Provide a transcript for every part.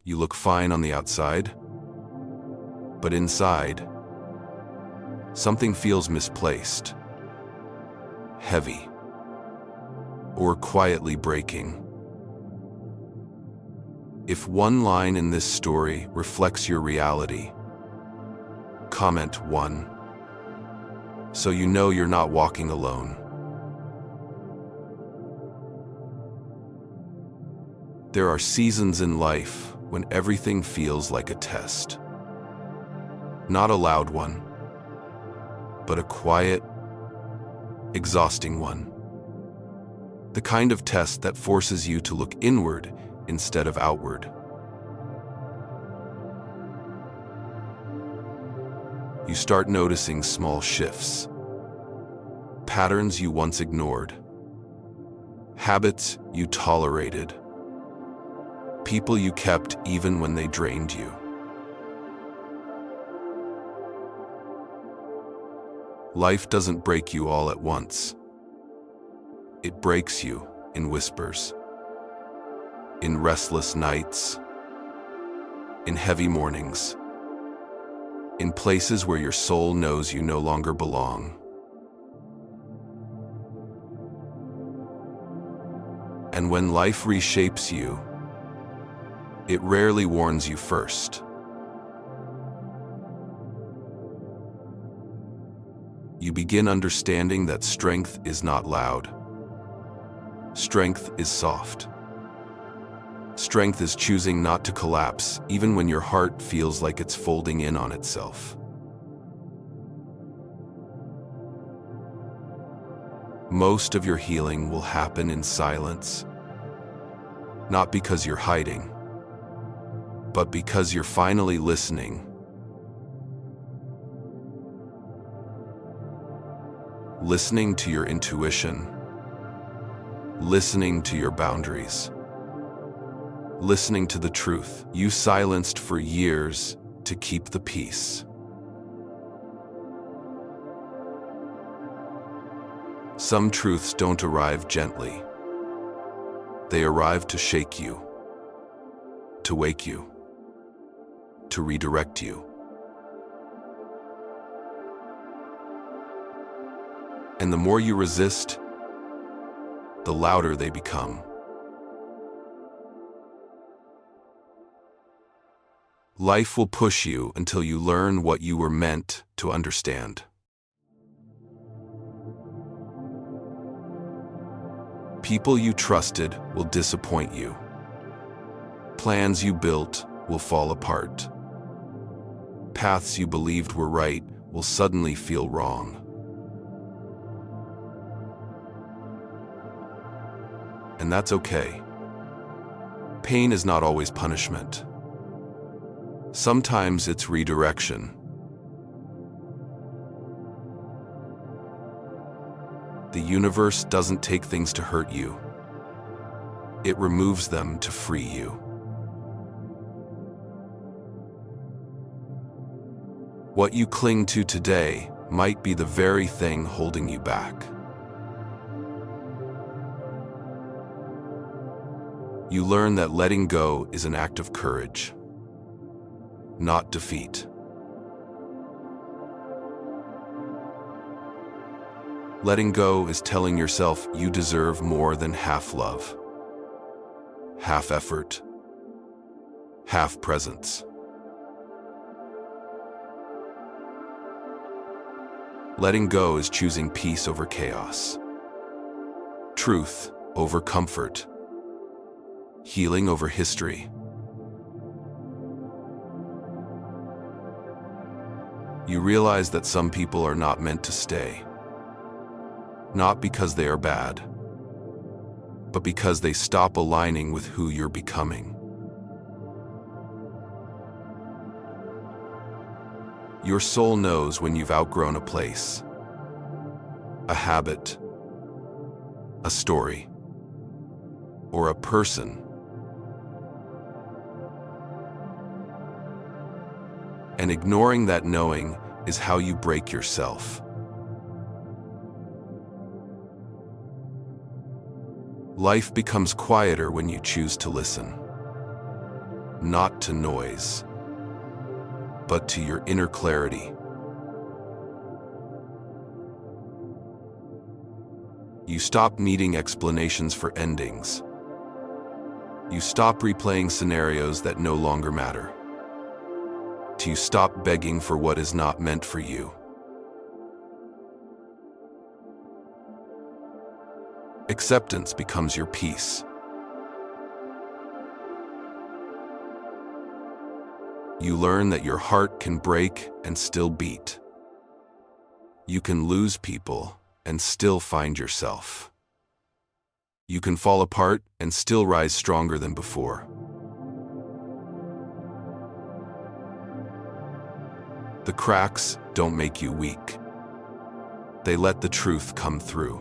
You look fine on the outside, but inside, something feels misplaced, heavy, or quietly breaking. If one line in this story reflects your reality, comment 1, so you know you're not walking alone. There are seasons in life when everything feels like a test. Not a loud one, but a quiet, exhausting one. The kind of test that forces you to look inward instead of outward. You start noticing small shifts, patterns you once ignored, habits you tolerated, people you kept even when they drained you. Life doesn't break you all at once. It breaks you in whispers, in restless nights, in heavy mornings, in places where your soul knows you no longer belong. And when life reshapes you, it rarely warns you first. You begin understanding that strength is not loud. Strength is soft. Strength is choosing not to collapse, even when your heart feels like it's folding in on itself. Most of your healing will happen in silence, not because you're hiding, but because you're finally listening. Listening to your intuition, listening to your boundaries, listening to the truth you silenced for years to keep the peace. Some truths don't arrive gently. They arrive to shake you, to wake you, to redirect you. And the more you resist, the louder they become. Life will push you until you learn what you were meant to understand. People you trusted will disappoint you. Plans you built will fall apart. Paths you believed were right will suddenly feel wrong. And that's okay. Pain is not always punishment. Sometimes it's redirection. The universe doesn't take things to hurt you. It removes them to free you. What you cling to today might be the very thing holding you back. You learn that letting go is an act of courage, not defeat. Letting go is telling yourself you deserve more than half love, half effort, half presence. Letting go is choosing peace over chaos, truth over comfort, healing over history. You realize that some people are not meant to stay. Not because they are bad, but because they stop aligning with who you're becoming. Your soul knows when you've outgrown a place, a habit, a story, or a person. And ignoring that knowing is how you break yourself. Life becomes quieter when you choose to listen. not to noise, but to your inner clarity. You stop needing explanations for endings. You stop replaying scenarios that no longer matter. You stop begging for what is not meant for you. Acceptance becomes your peace. You learn that your heart can break and still beat. You can lose people and still find yourself. You can fall apart and still rise stronger than before. The cracks don't make you weak. They let the truth come through.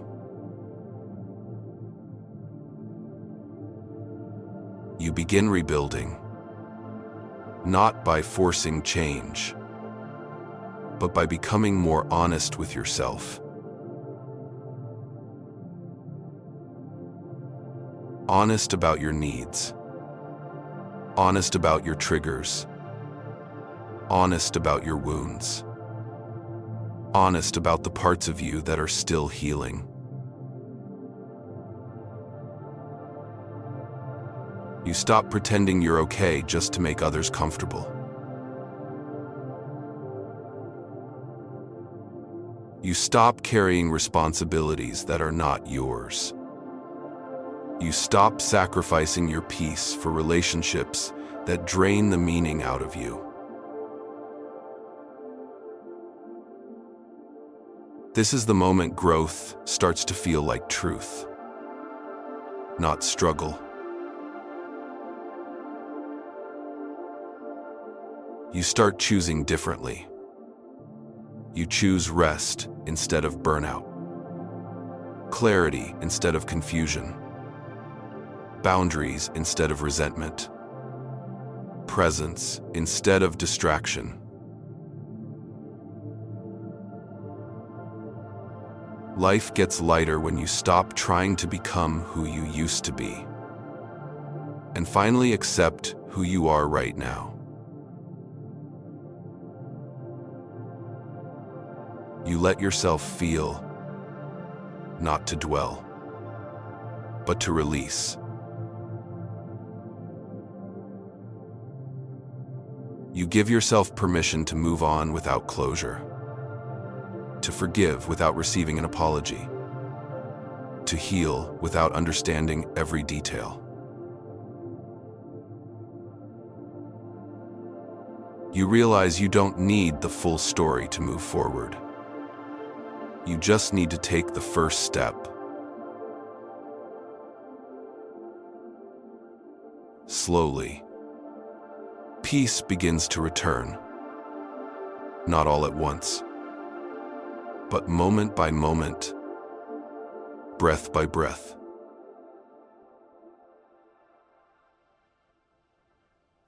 You begin rebuilding, not by forcing change, but by becoming more honest with yourself. Honest about your needs. Honest about your triggers. Honest about your wounds. Honest about the parts of you that are still healing. You stop pretending you're okay just to make others comfortable. You stop carrying responsibilities that are not yours. You stop sacrificing your peace for relationships that drain the meaning out of you. This is the moment growth starts to feel like truth, not struggle. You start choosing differently. You choose rest instead of burnout, clarity instead of confusion, boundaries instead of resentment, presence instead of distraction. Life gets lighter when you stop trying to become who you used to be, and finally accept who you are right now. You let yourself feel, not to dwell, but to release. You give yourself permission to move on without closure, to forgive without receiving an apology, to heal without understanding every detail. You realize you don't need the full story to move forward. You just need to take the first step. Slowly, peace begins to return, not all at once, but moment by moment, breath by breath.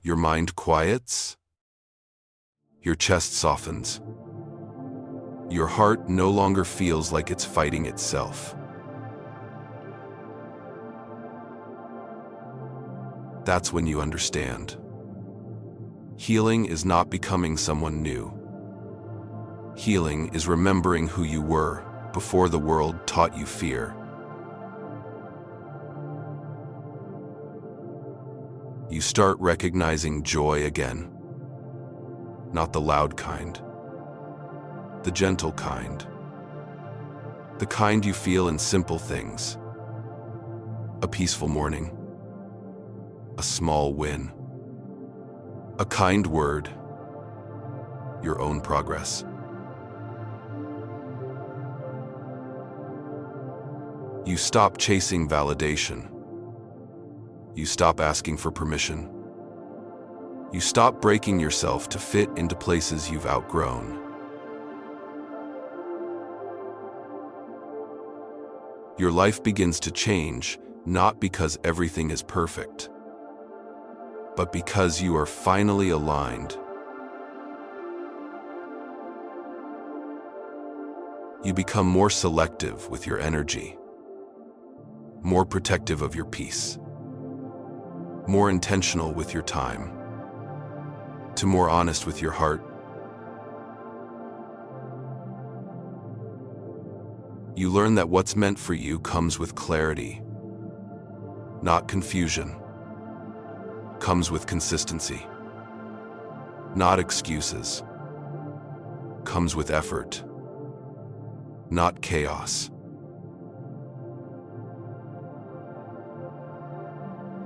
Your mind quiets, your chest softens. Your heart no longer feels like it's fighting itself. That's when you understand. Healing is not becoming someone new. Healing is remembering who you were before the world taught you fear. You start recognizing joy again. Not the loud kind. The gentle kind. The kind you feel in simple things. A peaceful morning. A small win. A kind word. Your own progress. You stop chasing validation. You stop asking for permission. You stop breaking yourself to fit into places you've outgrown. Your life begins to change, not because everything is perfect, but because you are finally aligned. You become more selective with your energy, more protective of your peace, more intentional with your time. to more honest with your heart. You learn that what's meant for you comes with clarity, not confusion. Comes with consistency, not excuses. Comes with effort, not chaos.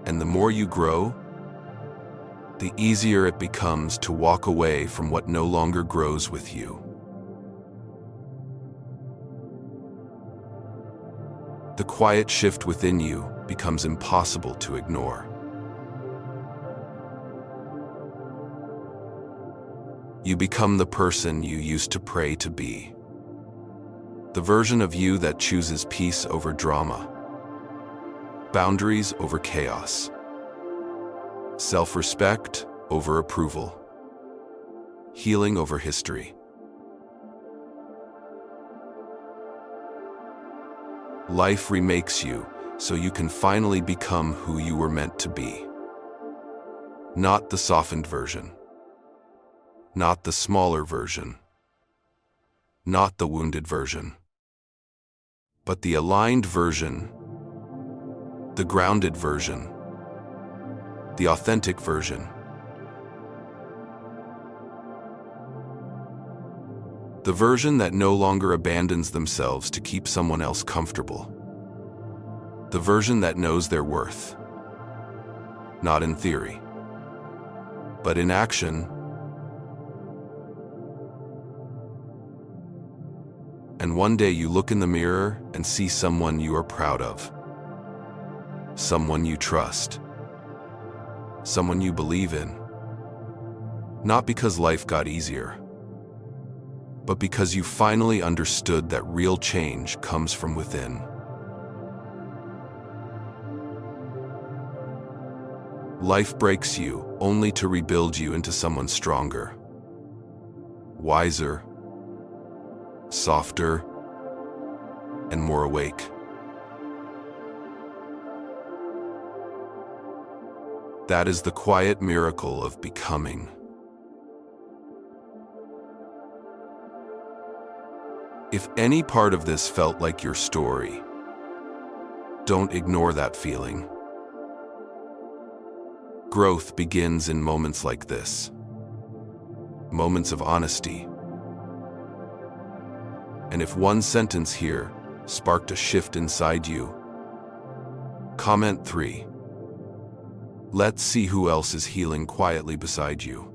And the more you grow, the easier it becomes to walk away from what no longer grows with you. The quiet shift within you becomes impossible to ignore. You become the person you used to pray to be. The version of you that chooses peace over drama, boundaries over chaos, self-respect over approval, healing over history. Life remakes you so you can finally become who you were meant to be. Not the softened version. Not the smaller version. Not the wounded version. But the aligned version, the grounded version, the authentic version. The version that no longer abandons themselves to keep someone else comfortable. The version that knows their worth. Not in theory, but in action. And one day you look in the mirror and see someone you are proud of. Someone you trust. Someone you believe in. Not because life got easier, but because you finally understood that real change comes from within. Life breaks you only to rebuild you into someone stronger, wiser, softer, and more awake. That is the quiet miracle of becoming. If any part of this felt like your story, don't ignore that feeling. Growth begins in moments like this. Moments of honesty. And if one sentence here sparked a shift inside you, comment 3. Let's see who else is healing quietly beside you.